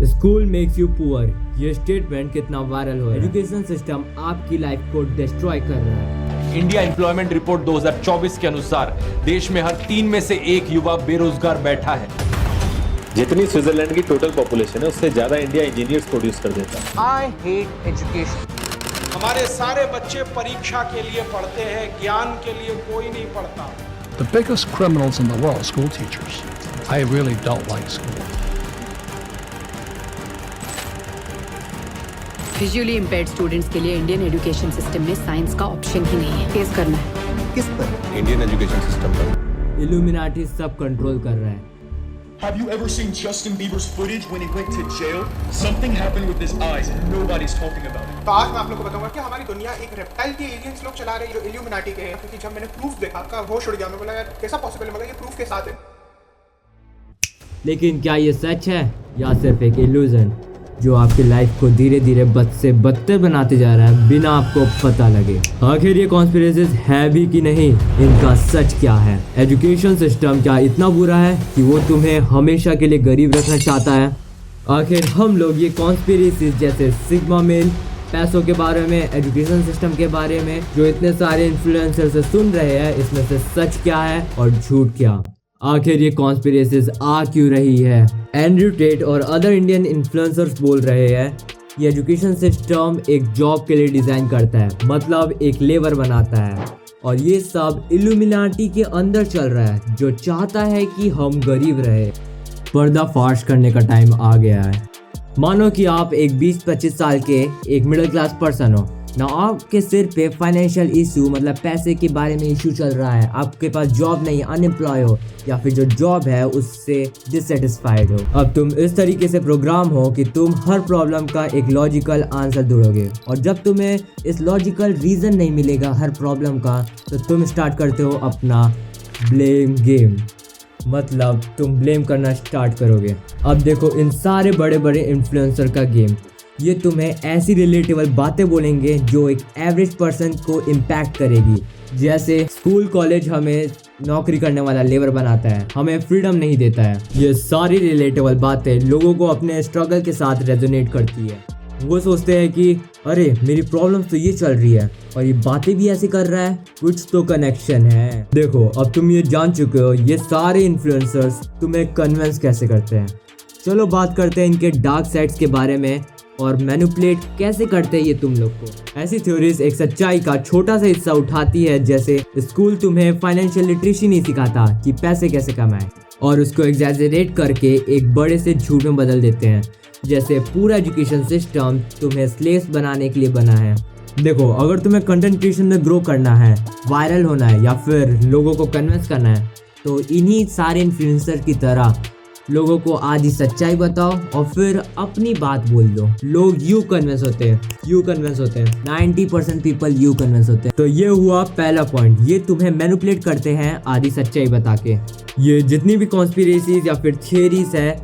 School makes you poor, ये statement कितना viral हो रहा है। एजुकेशन सिस्टम आपकी लाइफ को डिस्ट्रॉय कर रहा है। इंडिया एम्प्लॉयमेंट रिपोर्ट 2024 के अनुसार देश में हर 3 में से 1 युवा बेरोजगार बैठा है। जितनी स्विट्जरलैंड की टोटल पॉपुलेशन है उससे ज्यादा इंडिया इंजीनियर्स प्रोड्यूस कर देता है। I hate education. हमारे सारे बच्चे परीक्षा के लिए पढ़ते हैं, ज्ञान के लिए कोई नहीं पढ़ता। The biggest criminals in the world, school teachers. I really don't like school. Visually impaired students के लिए इंडियन एजुकेशन सिस्टम में साइंस का ऑप्शन ही नहीं है। फेस करना है। किस पर? इंडियन एजुकेशन सिस्टम पर इल्यूमिनाटी सब कंट्रोल कर रहा है। Have you ever seen Justin Bieber's footage when he went to jail? Something happened with his eyes and nobody's talking about it. तो आज मैं आप लोगों को बताऊंगा कि हमारी दुनिया एक रेप्टाइल के एलियंस लोग चला रहे हैं जो इल्यूमिनाटी के हैं। क्योंकि जब मैंने प्रूफ देखा आपका होश उड़ गया। मैं बोला यार कैसा पॉसिबल है, मगर ये प्रूफ के साथ है। लेकिन क्या ये सच है या सिर्फ एक इल्यूजन जो आपकी लाइफ को धीरे धीरे बद से बदतर बनाते जा रहा है बिना आपको पता लगे। आखिर ये कॉन्स्पिरेसीज है भी कि नहीं, इनका सच क्या है? एजुकेशन सिस्टम क्या इतना बुरा है कि वो तुम्हें हमेशा के लिए गरीब रखना चाहता है? आखिर हम लोग ये कॉन्स्पिरेसीज जैसे सिग्मा मेल, पैसों के बारे में, एजुकेशन सिस्टम के बारे में जो इतने सारे इन्फ्लुएंसर से सुन रहे हैं, इसमें से सच क्या है और झूठ क्या? आखिर ये कॉन्स्पिरेसीज आ क्यों रही है? एंड्रयू टेट और अदर इंडियन इन्फ्लुएंसर्स बोल रहे हैं ये एजुकेशन सिस्टम एक जॉब के लिए डिज़ाइन करता है, मतलब एक लेबर बनाता है, और ये सब इल्यूमिनाटी के अंदर चल रहा है जो चाहता है कि हम गरीब रहे। पर्दाफाश करने का टाइम आ गया है। मानो कि आप एक 20-25 साल के एक मिडिल क्लास पर्सन हो ना, आपके सिर पे फाइनेंशियल इशू मतलब पैसे के बारे में इशू चल रहा है, आपके पास जॉब नहीं, अनएम्प्लॉय हो, या फिर जो जॉब है उससे डिससेटिस्फाइड हो। अब तुम इस तरीके से प्रोग्राम हो कि तुम हर प्रॉब्लम का एक लॉजिकल आंसर ढूंढोगे, और जब तुम्हें इस लॉजिकल रीज़न नहीं मिलेगा हर प्रॉब्लम का, तो तुम स्टार्ट करते हो अपना ब्लेम गेम, मतलब तुम ब्लेम करना स्टार्ट करोगे। अब देखो इन सारे बड़े बड़े इन्फ्लुएंसर का गेम, ये तुम्हें ऐसी रिलेटेबल बातें बोलेंगे जो एक एवरेज पर्सन को इम्पैक्ट करेगी। जैसे स्कूल कॉलेज हमें नौकरी करने वाला लेबर बनाता है, हमें फ्रीडम नहीं देता है। ये सारी रिलेटेबल बातें लोगों को अपने स्ट्रगल के साथ रेजोनेट करती है। वो सोचते हैं कि अरे मेरी प्रॉब्लम तो ये चल रही है और ये बातें भी ऐसे कर रहा है, कुछ तो कनेक्शन है। देखो अब तुम ये जान चुके हो ये सारे इन्फ्लुएंसर्स तुम्हें कन्विंस कैसे करते हैं। चलो बात करते हैं इनके डार्क साइड्स के बारे में और मैनिपुलेट कैसे करते हैं ये तुम लोग को। ऐसी थ्योरीज एक सच्चाई का छोटा सा हिस्सा उठाती है, जैसे स्कूल तुम्हें फाइनेंशियल लिटरेसी नहीं सिखाता कि पैसे कैसे कमाएं, और उसको एग्जैजरेट करके एक बड़े से झूठ में बदल देते हैं, जैसे पूरा एजुकेशन सिस्टम तुम्हें स्लेव्स बनाने के लिए बना है। देखो अगर तुम्हें कंटेंट क्रिएशन में ग्रो करना है, वायरल होना है, या फिर लोगों को कन्विंस करना है, तो इन्हीं सारे इन्फ्लुएंसर की तरह लोगों को आधी सच्चाई बताओ और फिर अपनी बात बोल दो। लोग यू कन्विंस होते हैं, 90% पीपल यू कन्विंस होते हैं। तो ये हुआ पहला पॉइंट, ये तुम्हें मैनिपुलेट करते हैं आधी सच्चाई बता के। ये जितनी भी कॉन्स्पिरेसीज या फिर थियरीज है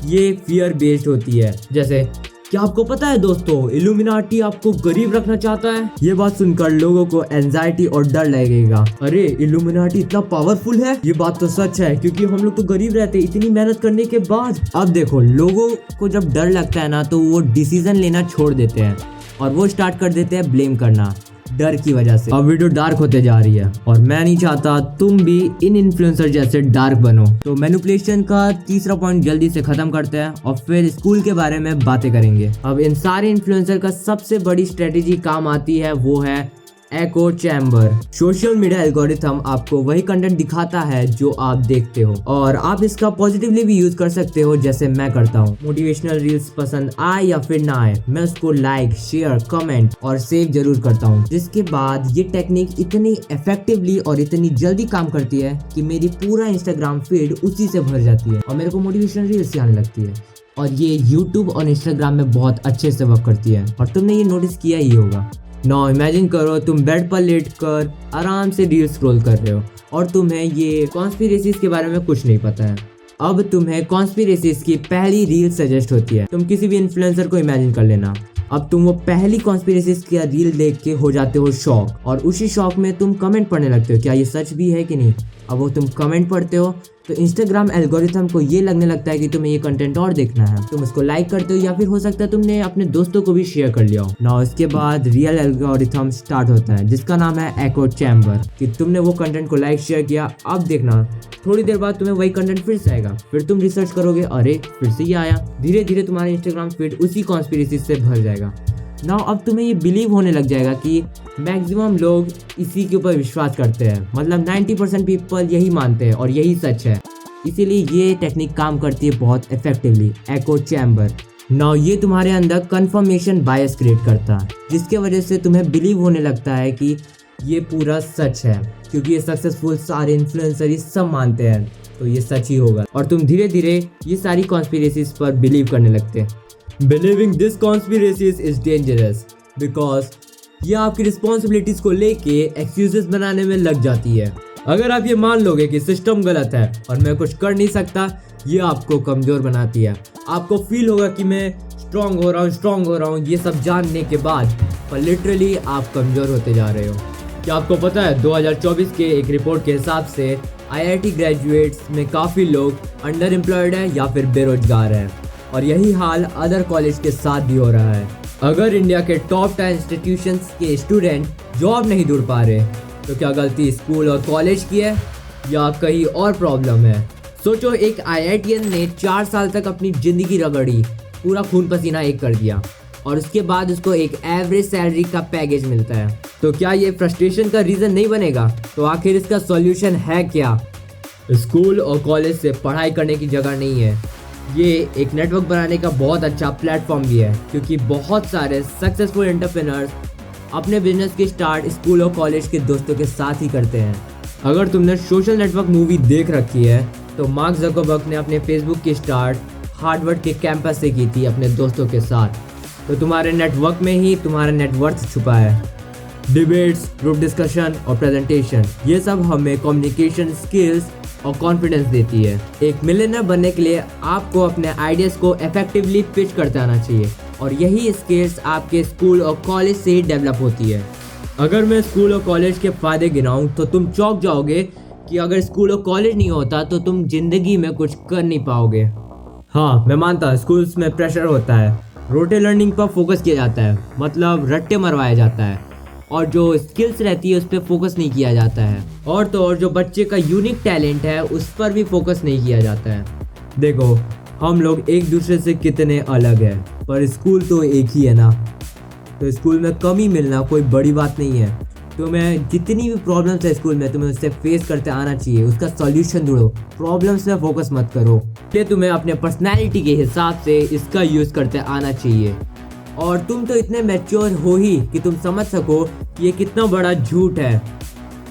ये फियर बेस्ड होती है। जैसे क्या आपको पता है दोस्तों इल्यूमिनाटी आपको गरीब रखना चाहता है? ये बात सुनकर लोगों को एंजाइटी और डर लगेगा। अरे इल्यूमिनाटी इतना पावरफुल है? ये बात तो सच है क्योंकि हम लोग तो गरीब रहते इतनी मेहनत करने के बाद। अब देखो लोगों को जब डर लगता है ना तो वो डिसीजन लेना छोड़ देते हैं और वो स्टार्ट कर देते हैं ब्लेम करना डर की वजह से। अब वीडियो डार्क होते जा रही है और मैं नहीं चाहता तुम भी इन इन्फ्लुएंसर जैसे डार्क बनो। तो मैनिपुलेशन का तीसरा पॉइंट जल्दी से खत्म करते हैं और फिर स्कूल के बारे में बातें करेंगे। अब इन सारे इन्फ्लुएंसर का सबसे बड़ी स्ट्रेटेजी काम आती है, वो है एको चैम्बर। सोशल मीडिया एल्गोरिथम आपको वही कंटेंट दिखाता है जो आप देखते हो, और आप इसका पॉजिटिवली भी यूज कर सकते हो जैसे मैं करता हूँ। मोटिवेशनल रील्स पसंद आए या फिर ना आए, मैं उसको लाइक, शेयर, कमेंट और सेव जरूर करता हूँ। जिसके बाद ये टेक्निक इतनी इफेक्टिवली और इतनी जल्दी काम करती है कि मेरी पूरा इंस्टाग्राम फीड उसी से भर जाती है और मेरे को मोटिवेशनल रील्स आने लगती है। और ये यूट्यूब और इंस्टाग्राम में बहुत अच्छे से वर्क करती है और तुमने ये नोटिस किया ही होगा। नाउ इमेजिन करो तुम बेड पर लेटकर आराम से रील स्क्रॉल कर रहे हो और तुम्हें ये कॉन्स्पिरेसीज के बारे में कुछ नहीं पता है। अब तुम्हें कॉन्स्पिरेसीज की पहली रील सजेस्ट होती है। तुम किसी भी इन्फ्लुएंसर को इमेजिन कर लेना। अब तुम वो पहली कॉन्स्पिरेसीज की रील देख के हो जाते हो शॉक, और उसी शॉक में तुम कमेंट पढ़ने लगते हो क्या ये सच भी है कि नहीं। अब वो तुम कमेंट पढ़ते हो तो इंस्टाग्राम एल्गोरिथम को ये लगने लगता है कि तुम्हें ये कंटेंट और देखना है, तुम उसको लाइक करते हो या फिर हो सकता है तुमने अपने दोस्तों को भी शेयर कर लिया हो ना। उसके बाद रियल एल्गोरिथम स्टार्ट होता है जिसका नाम है एको चैम्बर, कि तुमने वो कंटेंट को लाइक शेयर किया, अब देखना थोड़ी देर बाद तुम्हें वही कंटेंट फिर से आएगा, फिर तुम रिसर्च करोगे, अरे फिर से ये आया। धीरे धीरे तुम्हारा इंस्टाग्राम फीड उसी कॉन्स्पिरेसी से भर जाएगा ना। अब तुम्हें ये बिलीव होने लग जाएगा कि मैक्सिमम लोग इसी के ऊपर विश्वास करते हैं, मतलब 90% पीपल यही मानते हैं और यही सच है। इसीलिए ये टेक्निक काम करती है बहुत इफेक्टिवली, एको चैम्बर। ना ये तुम्हारे अंदर कंफर्मेशन बायस क्रिएट करता है, जिसके वजह से तुम्हें बिलीव होने लगता है कि ये पूरा सच है, क्योंकि ये सक्सेसफुल सारे इन्फ्लुएंसर ये सब मानते हैं तो ये सच ही होगा। और तुम धीरे धीरे ये सारी कॉन्स्पिरेसीज पर बिलीव करने लगते हैं। Believing this conspiracies is dangerous because ये आपकी रिस्पॉन्सिबिलिटीज को लेके एक्सक्यूजेस बनाने में लग जाती है। अगर आप ये मान लोगे कि सिस्टम गलत है और मैं कुछ कर नहीं सकता, ये आपको कमज़ोर बनाती है। आपको फील होगा कि मैं स्ट्रांग हो रहा हूँ ये सब जानने के बाद, पर लिटरली आप कमज़ोर होते जा रहे हो। क्या आपको पता है 2024 के एक रिपोर्ट के हिसाब से IIT ग्रेजुएट्स में काफ़ी लोग अंडर एम्प्लॉयड है या फिर बेरोजगार है, और यही हाल अदर कॉलेज के साथ भी हो रहा है। अगर इंडिया के टॉप 10 इंस्टीट्यूशंस के स्टूडेंट जॉब नहीं ढूंढ पा रहे, तो क्या गलती स्कूल और कॉलेज की है या कहीं और प्रॉब्लम है? सोचो, एक IITian ने 4 साल तक अपनी ज़िंदगी रगड़ी, पूरा खून पसीना एक कर दिया, और उसके बाद उसको एक एवरेज सैलरी का पैकेज मिलता है। तो क्या ये फ्रस्ट्रेशन का रीज़न नहीं बनेगा? तो आखिर इसका सॉल्यूशन है क्या? स्कूल और कॉलेज से पढ़ाई करने की जगह नहीं है, ये एक नेटवर्क बनाने का बहुत अच्छा प्लेटफॉर्म भी है, क्योंकि बहुत सारे सक्सेसफुल एंटरप्रेन्योर्स अपने बिजनेस की स्टार्ट स्कूल और कॉलेज के दोस्तों के साथ ही करते हैं। अगर तुमने सोशल नेटवर्क मूवी देख रखी है, तो मार्क ज़करबर्ग ने अपने फेसबुक की स्टार्ट हार्वर्ड के कैंपस से की थी अपने दोस्तों के साथ। तो तुम्हारे नेटवर्क में ही तुम्हारा नेटवर्थ छुपा है। डिबेट्स, ग्रुप डिस्कशन और प्रेजेंटेशन, ये सब हमें कम्युनिकेशन स्किल्स और कॉन्फिडेंस देती है। एक मिलियनर बनने के लिए आपको अपने आइडियाज़ को इफेक्टिवली पिच करते आना चाहिए, और यही स्किल्स आपके स्कूल और कॉलेज से ही डेवलप होती है। अगर मैं स्कूल और कॉलेज के फ़ायदे गिनाऊं तो तुम चौंक जाओगे कि अगर स्कूल और कॉलेज नहीं होता तो तुम ज़िंदगी में कुछ कर नहीं पाओगे। हाँ, मैं मानता हूँ स्कूल्स में प्रेशर होता है, रोटे लर्निंग पर फोकस किया जाता है, मतलब रट्टे मरवाया जाता है, और जो स्किल्स रहती है उस पर फोकस नहीं किया जाता है, और तो और जो बच्चे का यूनिक टैलेंट है उस पर भी फोकस नहीं किया जाता है। देखो, हम लोग एक दूसरे से कितने अलग हैं, पर स्कूल तो एक ही है ना। तो स्कूल में कमी मिलना कोई बड़ी बात नहीं है। तुम्हें जितनी भी प्रॉब्लम्स है स्कूल में, तुम्हें उससे फेस करते आना चाहिए, उसका सॉल्यूशन ढूंढो, प्रॉब्लम्स में फोकस मत करो। ये तुम्हें अपने पर्सनैलिटी के हिसाब से इसका यूज़ करते आना चाहिए। और तुम तो इतने मैच्योर हो ही कि तुम समझ सको कि ये कितना बड़ा झूठ है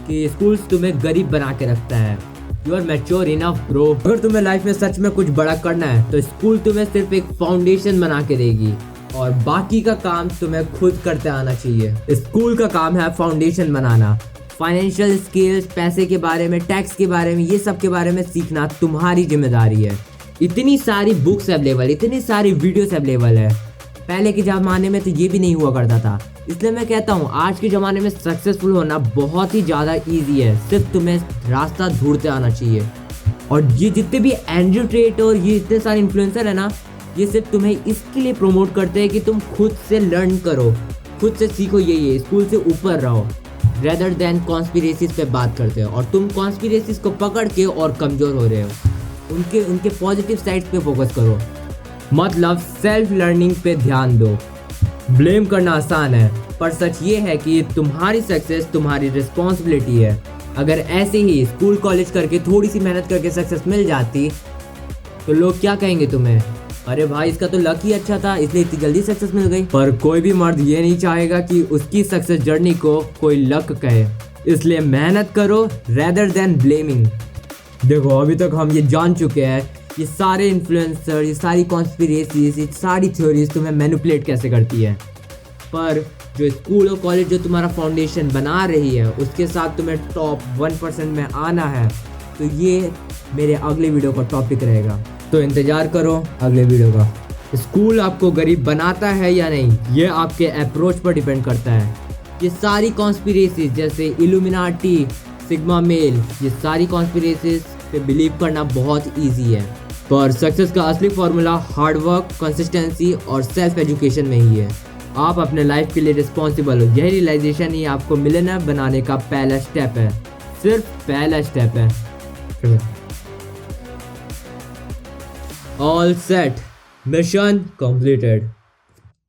कि स्कूल्स तुम्हें गरीब बना के रखता है। You are mature enough bro. अगर तुम्हें लाइफ में सच में कुछ बड़ा करना है तो स्कूल तुम्हें सिर्फ एक फाउंडेशन बना के देगी, और बाकी का काम तुम्हें खुद करते आना चाहिए। स्कूल का काम है फाउंडेशन बनाना, फाइनेंशियल स्किल्स, पैसे के बारे में, टैक्स के बारे में, ये सब के बारे में सीखना तुम्हारी जिम्मेदारी है। इतनी सारी बुक्स अवेलेबल, इतनी सारी वीडियोस अवेलेबल है। पहले के ज़माने में तो ये भी नहीं हुआ करता था। इसलिए मैं कहता हूँ आज के ज़माने में सक्सेसफुल होना बहुत ही ज़्यादा इजी है, सिर्फ तुम्हें रास्ता ढूंढते आना चाहिए। और ये जितने भी एंड्रयू टेट और ये इतने सारे इन्फ्लुएंसर है ना, ये सिर्फ तुम्हें इसके लिए प्रमोट करते हैं कि तुम खुद से लर्न करो, खुद से सीखो, ये स्कूल से ऊपर रहो, रेदर देन कॉन्स्पिरेसीज पे बात करते हो। और तुम कॉन्स्पिरेसीज को पकड़ के और कमज़ोर हो रहे हो। उनके पॉजिटिव साइड्स पे फोकस करो, मतलब सेल्फ लर्निंग पे ध्यान दो। ब्लेम करना आसान है, पर सच ये है कि तुम्हारी सक्सेस तुम्हारी रिस्पॉन्सिबिलिटी है। अगर ऐसे ही स्कूल कॉलेज करके थोड़ी सी मेहनत करके सक्सेस मिल जाती तो लोग क्या कहेंगे तुम्हें, अरे भाई इसका तो लक ही अच्छा था इसलिए इतनी जल्दी सक्सेस मिल गई। पर कोई भी मर्द ये नहीं चाहेगा कि उसकी सक्सेस जर्नी को कोई लक कहे, इसलिए मेहनत करो रेदर देन ब्लेमिंग। देखो, अभी तक हम ये जान चुके हैं ये सारे इन्फ्लुएंसर, ये सारी कॉन्स्पिरेसीज, ये सारी थ्योरीज तुम्हें मैनिपुलेट कैसे करती है। पर जो स्कूल और कॉलेज जो तुम्हारा फाउंडेशन बना रही है उसके साथ तुम्हें टॉप 1% में आना है, तो ये मेरे अगले वीडियो का टॉपिक रहेगा। तो इंतज़ार करो अगले वीडियो का। स्कूल आपको गरीब बनाता है या नहीं, ये आपके अप्रोच पर डिपेंड करता है। ये सारी कॉन्स्पिरेसीज जैसे इल्यूमिनाटी, सिग्मा मेल, ये सारी कॉन्स्पिरेसीज पे बिलीव करना बहुत ईजी है, पर सक्सेस का असली फॉर्मूला हार्ड वर्क, कंसिस्टेंसी और सेल्फ एजुकेशन में ही है। आप अपने लाइफ के लिए रिस्पॉन्सिबल हो, यही रियलाइजेशन ही आपको मिलियनेयर बनाने का पहला स्टेप है, सिर्फ पहला स्टेप है। All set, mission completed.